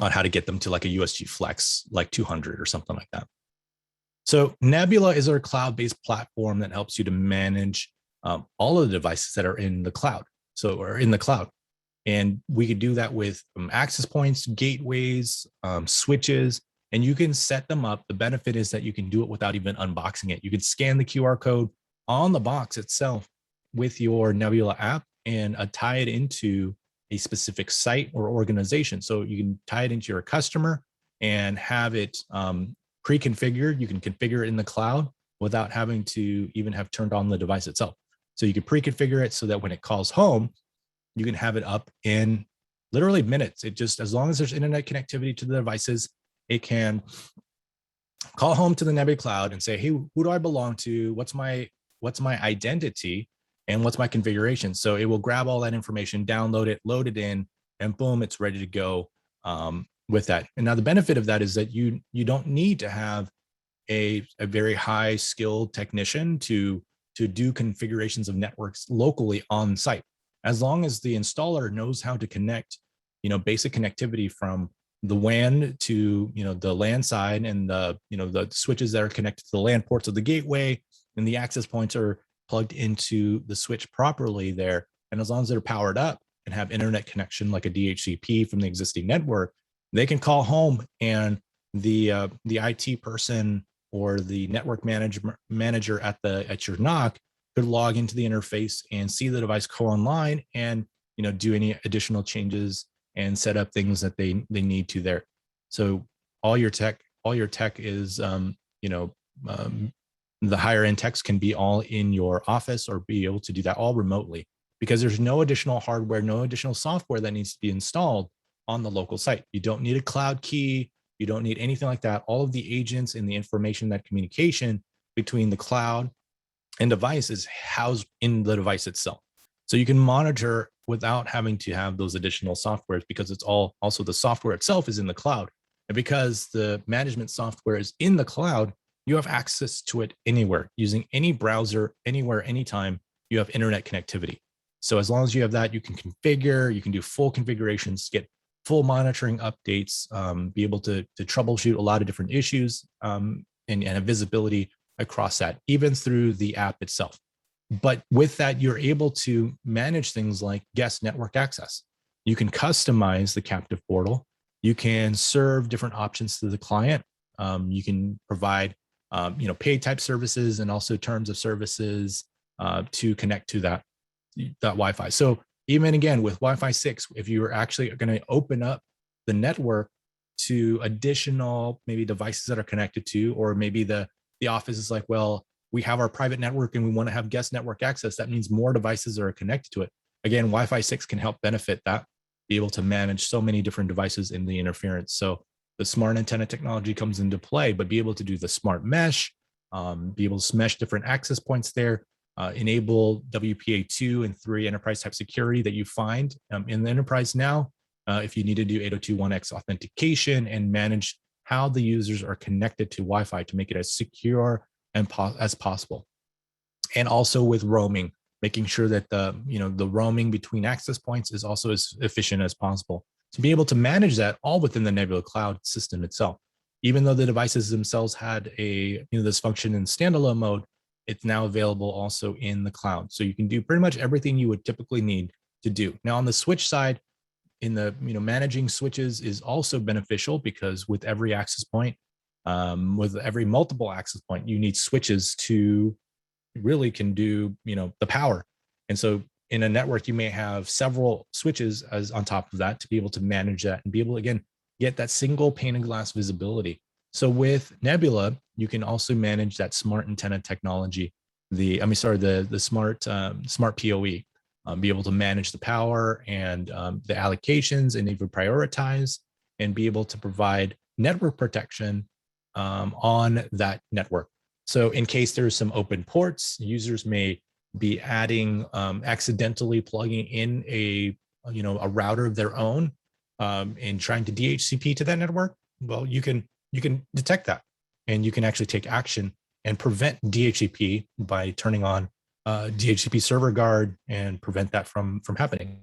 on how to get them to like a USG Flex, like 200 or something like that. So Nebula is our cloud-based platform that helps you to manage all of the devices that are in the cloud. So, or in the cloud. And we could do that with access points, gateways, switches, and you can set them up. The benefit is that you can do it without even unboxing it. You can scan the QR code on the box itself with your Nebula app and tie it into a specific site or organization. So you can tie it into your customer and have it pre-configured. You can configure it in the cloud without having to even have turned on the device itself. So you can pre-configure it so that when it calls home, you can have it up in literally minutes. It just, as long as there's internet connectivity to the devices, it can call home to the Nebula cloud and say, hey, who do I belong to? What's my identity? And what's my configuration? So it will grab all that information, download it, load it in, and boom, it's ready to go with that. And now the benefit of that is that you don't need to have a very high skilled technician to do configurations of networks locally on site. As long as the installer knows how to connect, basic connectivity from the WAN to, the LAN side, and the switches that are connected to the LAN ports of the gateway, and the access points are plugged into the switch properly there. And as long as they're powered up and have internet connection like a DHCP from the existing network, they can call home, and the IT person or the network manager at your NOC could log into the interface and see the device go online and do any additional changes and set up things that they need to there. So all your tech is the higher end techs can be all in your office or be able to do that all remotely, because there's no additional hardware, no additional software that needs to be installed on the local site. You don't need a cloud key. You don't need anything like that. All of the agents and the information, that communication between the cloud and device is housed in the device itself. So you can monitor without having to have those additional softwares, because it's all, also the software itself is in the cloud. And because the management software is in the cloud, you have access to it anywhere, using any browser, anywhere, anytime. You have internet connectivity. So as long as you have that, you can configure, you can do full configurations, get full monitoring updates, be able to troubleshoot a lot of different issues, and have visibility across that, even through the app itself. But with that, you're able to manage things like guest network access. You can customize the captive portal. You can serve different options to the client. You can provide paid type services and also terms of services to connect to that Wi-Fi. So even again with Wi-Fi 6, if you are actually going to open up the network to additional maybe devices that are connected to, or maybe the office is like, well, we have our private network and we want to have guest network access. That means more devices are connected to it. Again, Wi-Fi 6 can help benefit that, be able to manage so many different devices in the interference. So the smart antenna technology comes into play, but be able to do the smart mesh, be able to mesh different access points there, enable WPA2 and 3 enterprise type security that you find in the enterprise now. If you need to do 802.1x authentication and manage how the users are connected to Wi-Fi to make it as secure and as possible. And also with roaming, making sure that the roaming between access points is also as efficient as possible, to be able to manage that all within the Nebula Cloud system itself. Even though the devices themselves had this function in standalone mode, it's now available also in the cloud. So you can do pretty much everything you would typically need to do. Now on the switch side, in the managing switches is also beneficial, because with every access point, with every multiple access point, you need switches to really can do the power. And so in a network, you may have several switches as on top of that to be able to manage that and be able to, again, get that single pane of glass visibility. So with Nebula, you can also manage that smart antenna technology, the smart POE, be able to manage the power and the allocations, and even prioritize, and be able to provide network protection on that network. So in case there's some open ports, users may be adding, accidentally plugging in a router of their own and trying to DHCP to that network. Well, you can detect that, and you can actually take action and prevent DHCP by turning on DHCP server guard and prevent that from happening.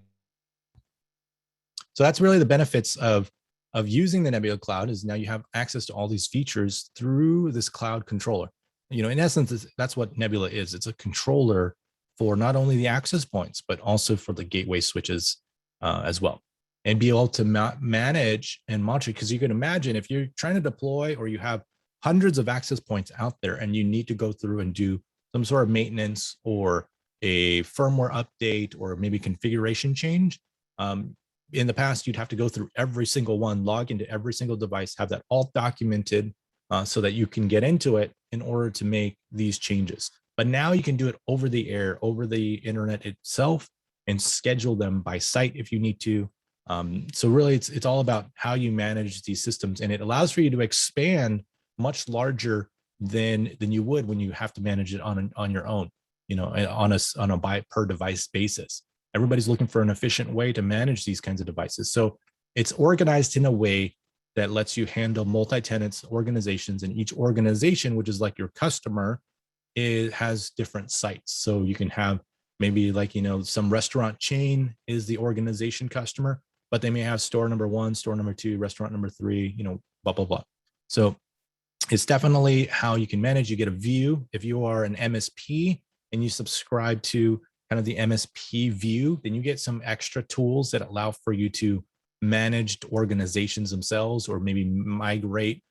So that's really the benefits of using the Nebula Cloud, is now you have access to all these features through this cloud controller. In essence, that's what Nebula is. It's a controller for not only the access points, but also for the gateway switches as well, and be able to manage and monitor. Because you can imagine if you're trying to deploy or you have hundreds of access points out there and you need to go through and do some sort of maintenance or a firmware update or maybe configuration change. In the past, you'd have to go through every single one, log into every single device, have that all documented so that you can get into it in order to make these changes. But now you can do it over the air, over the internet itself, and schedule them by site if you need to. So really, it's all about how you manage these systems, and it allows for you to expand much larger than you would when you have to manage it on your own, on a by per device basis. Everybody's looking for an efficient way to manage these kinds of devices. So it's organized in a way that lets you handle multi-tenants organizations, and each organization, which is like your customer, it has different sites. So you can have maybe some restaurant chain is the organization customer, but they may have store number 1, store number 2, restaurant number 3, blah, blah, blah. So it's definitely how you can manage. You get a view. If you are an MSP and you subscribe to kind of the MSP view, then you get some extra tools that allow for you to manage organizations themselves, or maybe migrate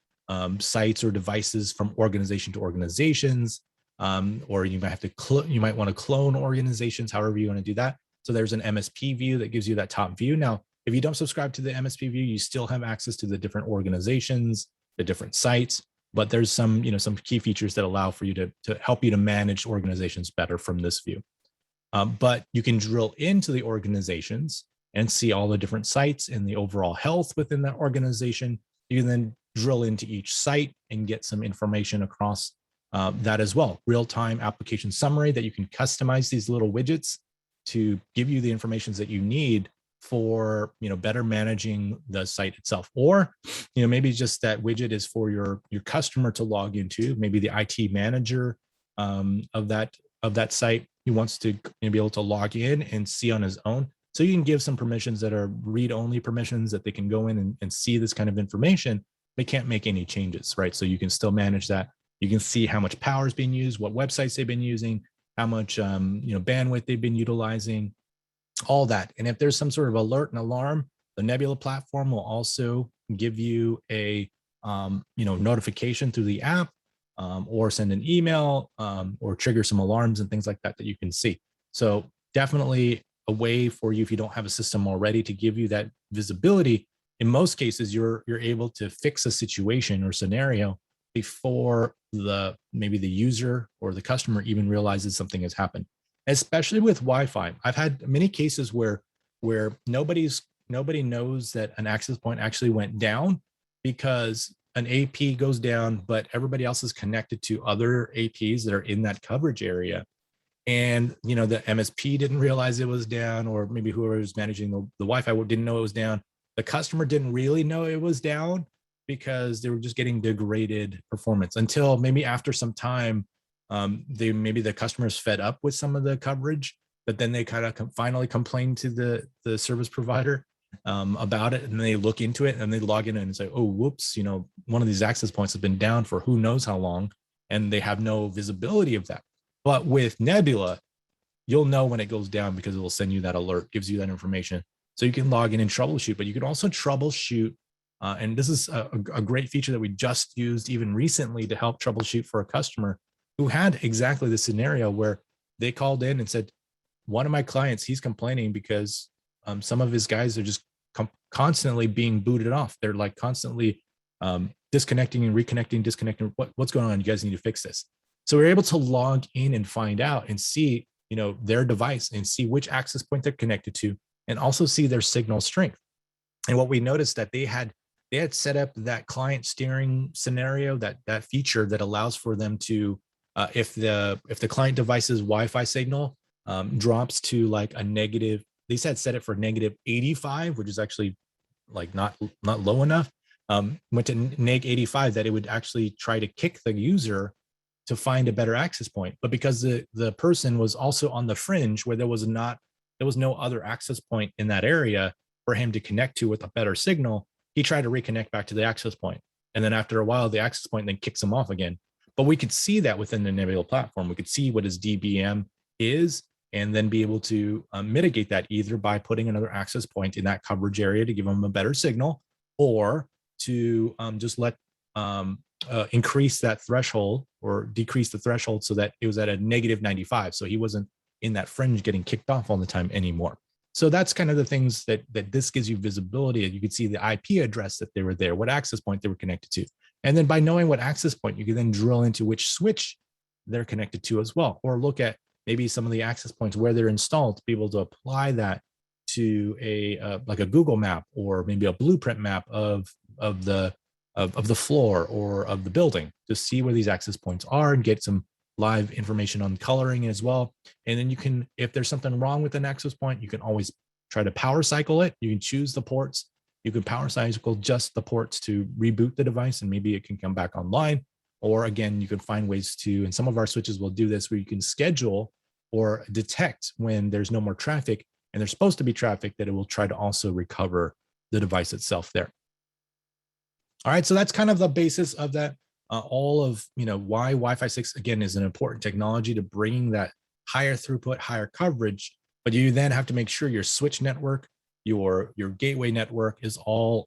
sites or devices from organization to organizations, or you might have to you might want to clone organizations, however you want to do that. So there's an MSP view that gives you that top view. Now, if you don't subscribe to the MSP view, you still have access to the different organizations, the different sites, but there's some key features that allow for you to help you to manage organizations better from this view. But you can drill into the organizations and see all the different sites and the overall health within that organization. You can then drill into each site and get some information across that as well. Real-time application summary that you can customize these little widgets to give you the information that you need for better managing the site itself. Or maybe just that widget is for your customer to log into, maybe the IT manager of that site. He wants to be able to log in and see on his own. So you can give some permissions that are read-only permissions that they can go in and see this kind of information. They can't make any changes, right? So you can still manage that. You can see how much power is being used, what websites they've been using, how much bandwidth they've been utilizing, all that. And if there's some sort of alert and alarm, the Nebula platform will also give you a notification through the app, or send an email, or trigger some alarms and things like that you can see. So definitely a way for you, if you don't have a system already, to give you that visibility. In most cases, you're able to fix a situation or scenario before maybe the user or the customer even realizes something has happened. Especially with Wi-Fi, I've had many cases where nobody knows that an access point actually went down because an AP goes down, but everybody else is connected to other APs that are in that coverage area. And the MSP didn't realize it was down, or maybe whoever was managing the Wi-Fi didn't know it was down. The customer didn't really know it was down because they were just getting degraded performance until maybe after some time, maybe the customers fed up with some of the coverage, but then they kind of finally complained to the service provider about it, and they look into it and they log in and say, oh, whoops, one of these access points has been down for who knows how long, and they have no visibility of that. But with Nebula, you'll know when it goes down because it will send you that alert, gives you that information. So you can log in and troubleshoot, but you can also troubleshoot. And this is a great feature that we just used even recently to help troubleshoot for a customer who had exactly the scenario where they called in and said, one of my clients, he's complaining because some of his guys are just constantly being booted off. They're like constantly disconnecting and reconnecting, disconnecting. What's going on? You guys need to fix this. So we're able to log in and find out and see, their device and see which access point they're connected to, and also see their signal strength. And what we noticed that they had set up that client steering scenario, that feature that allows for them to, if the client device's Wi-Fi signal drops to like a negative, they said set it for negative 85, which is actually like not low enough. Went to neg 85, that it would actually try to kick the user to find a better access point. But because the person was also on the fringe where there was no other access point in that area for him to connect to with a better signal, he tried to reconnect back to the access point. And then after a while, the access point then kicks him off again. But we could see that within the Nebula platform. We could see what his DBM is, and then be able to mitigate that either by putting another access point in that coverage area to give them a better signal, or to just let increase that threshold or decrease the threshold so that it was at a negative 95. So he wasn't in that fringe getting kicked off all the time anymore. So that's kind of the things that this gives you visibility. You can see the IP address that they were there, what access point they were connected to. And then by knowing what access point, you can then drill into which switch they're connected to as well, or look at maybe some of the access points where they're installed to be able to apply that to a like a Google map, or maybe a blueprint map of the floor or of the building, to see where these access points are and get some live information on coloring as well. And then you can, if there's something wrong with an access point, you can always try to power cycle it. You can choose the ports. You can power cycle just the ports to reboot the device, and maybe it can come back online. Or again, you can find ways to, and some of our switches will do this, where you can schedule or detect when there's no more traffic and there's supposed to be traffic, that it will try to also recover the device itself there. All right, so that's kind of the basis of that. All of, why Wi-Fi 6 again is an important technology to bringing that higher throughput, higher coverage. But you then have to make sure your switch network, your gateway network is all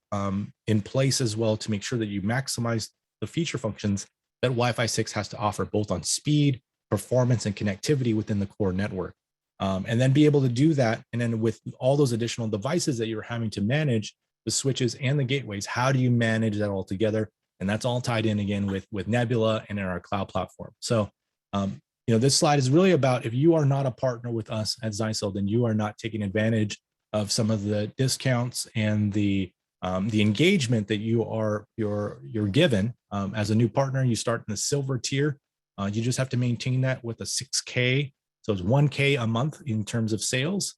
in place as well, to make sure that you maximize the feature functions that Wi-Fi 6 has to offer, both on speed, performance, and connectivity within the core network. And then be able to do that. And then with all those additional devices that you're having to manage, the switches and the gateways, how do you manage that all together? And that's all tied in again with Nebula and in our cloud platform. So, this slide is really about, if you are not a partner with us at Zyxel, then you are not taking advantage of some of the discounts and the engagement that you're given as a new partner. You start in the silver tier. You just have to maintain that with a 6K. So it's 1K a month in terms of sales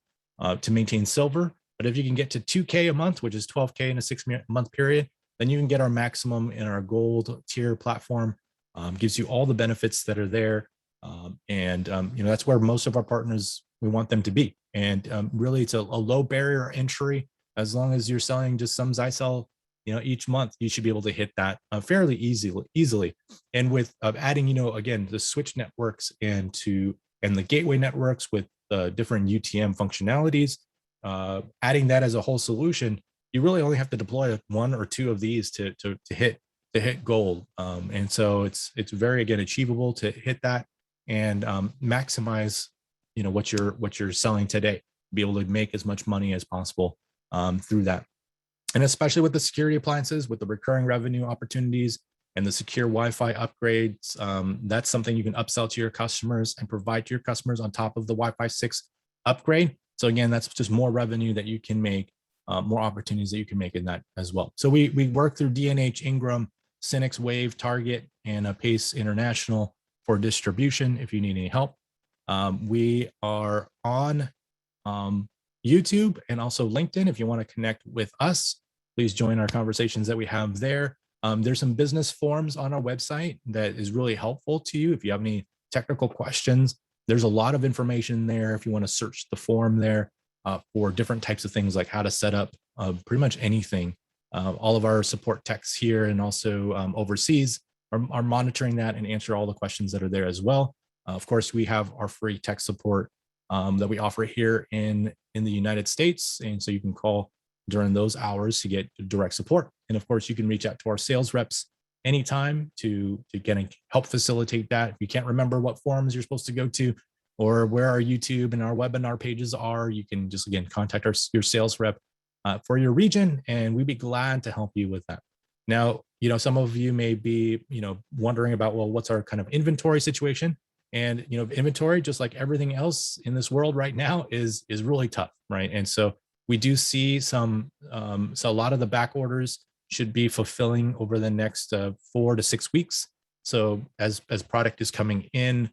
to maintain silver. But if you can get to 2K a month, which is 12K in a 6-month period, then you can get our maximum in our gold tier platform. Gives you all the benefits that are there. That's where most of our partners, we want them to be. And really, it's a low barrier entry. As long as you're selling just some Zyxel, each month, you should be able to hit that fairly easily. And with adding, again, the switch networks and the gateway networks with different UTM functionalities, adding that as a whole solution, you really only have to deploy one or two of these to hit gold. And so it's very, again, achievable to hit that and maximize what you're selling today, be able to make as much money as possible through that. And especially with the security appliances, with the recurring revenue opportunities and the secure Wi-Fi upgrades, that's something you can upsell to your customers and provide to your customers on top of the Wi-Fi 6 upgrade. So again, that's just more revenue that you can make, more opportunities that you can make in that as well. So we work through D&H, Ingram, Synnex, Wave, Target, and Pace International for distribution if you need any help. We are on YouTube and also LinkedIn. If you want to connect with us, please join our conversations that we have there. There's some business forums on our website that is really helpful to you if you have any technical questions. There's a lot of information there if you want to search the forum there for different types of things, like how to set up pretty much anything. All of our support techs here and also overseas are monitoring that and answer all the questions that are there as well. Of course, we have our free tech support that we offer here in the United States. And so you can call during those hours to get direct support. And of course, you can reach out to our sales reps anytime to help facilitate that. If you can't remember what forums you're supposed to go to or where our YouTube and our webinar pages are, you can just, again, contact your sales rep for your region, and we'd be glad to help you with that. Now, some of you may be, wondering about, well, what's our kind of inventory situation? And, inventory, just like everything else in this world right now, is really tough, right? And so we do see so a lot of the back orders should be fulfilling over the next 4 to 6 weeks. So as product is coming in,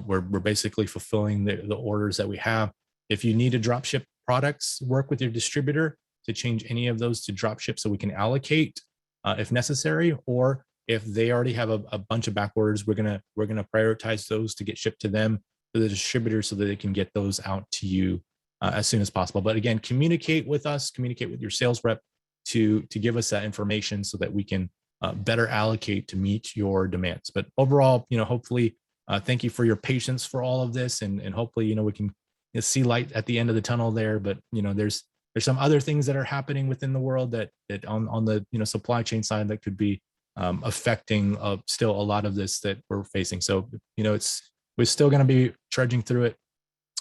we're basically fulfilling the orders that we have. If you need to drop ship products, work with your distributor to change any of those to drop ship so we can allocate if necessary, or if they already have a bunch of back orders, we're gonna prioritize those to get shipped to them, to the distributor, so that they can get those out to you as soon as possible. But again, communicate with us, communicate with your sales rep to give us that information so that we can better allocate to meet your demands. But overall, hopefully, thank you for your patience for all of this, and hopefully, we can see light at the end of the tunnel there, but there's some other things that are happening within the world that on the supply chain side that could be affecting still a lot of this that we're facing. So we're still going to be trudging through it,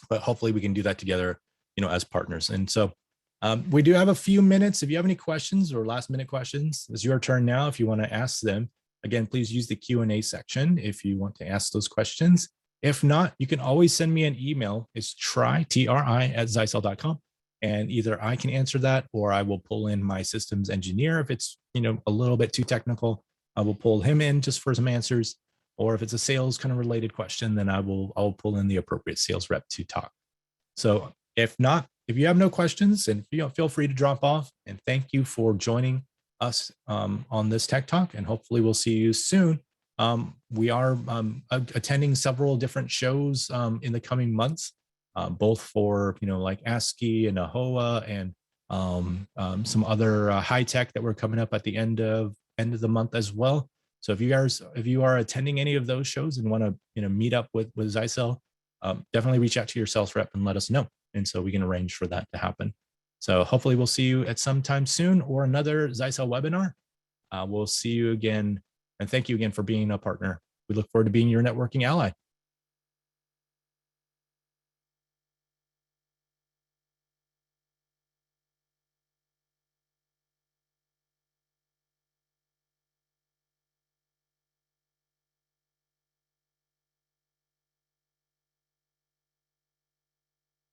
but hopefully we can do that together, as partners. And so we do have a few minutes. If you have any questions or last minute questions, it's your turn now. If you want to ask them, again, please use the Q&A section if you want to ask those questions. If not, you can always send me an email. It's tri@zyxel.com. And either I can answer that or I will pull in my systems engineer. If it's, a little bit too technical, I will pull him in just for some answers. Or if it's a sales kind of related question, then I'll pull in the appropriate sales rep to talk. So if not, if you have no questions, and feel free to drop off. And thank you for joining us on this Tech Talk, and hopefully we'll see you soon. We are attending several different shows in the coming months, both for like ASCII and AHOA and some other high tech that we're coming up at the end of the month as well. So if you are attending any of those shows and want to meet up with Zyxel, definitely reach out to your sales rep and let us know, and so we can arrange for that to happen. So hopefully we'll see you at some time soon or another Zyxel webinar. We'll see you again, and thank you again for being a partner. We look forward to being your networking ally.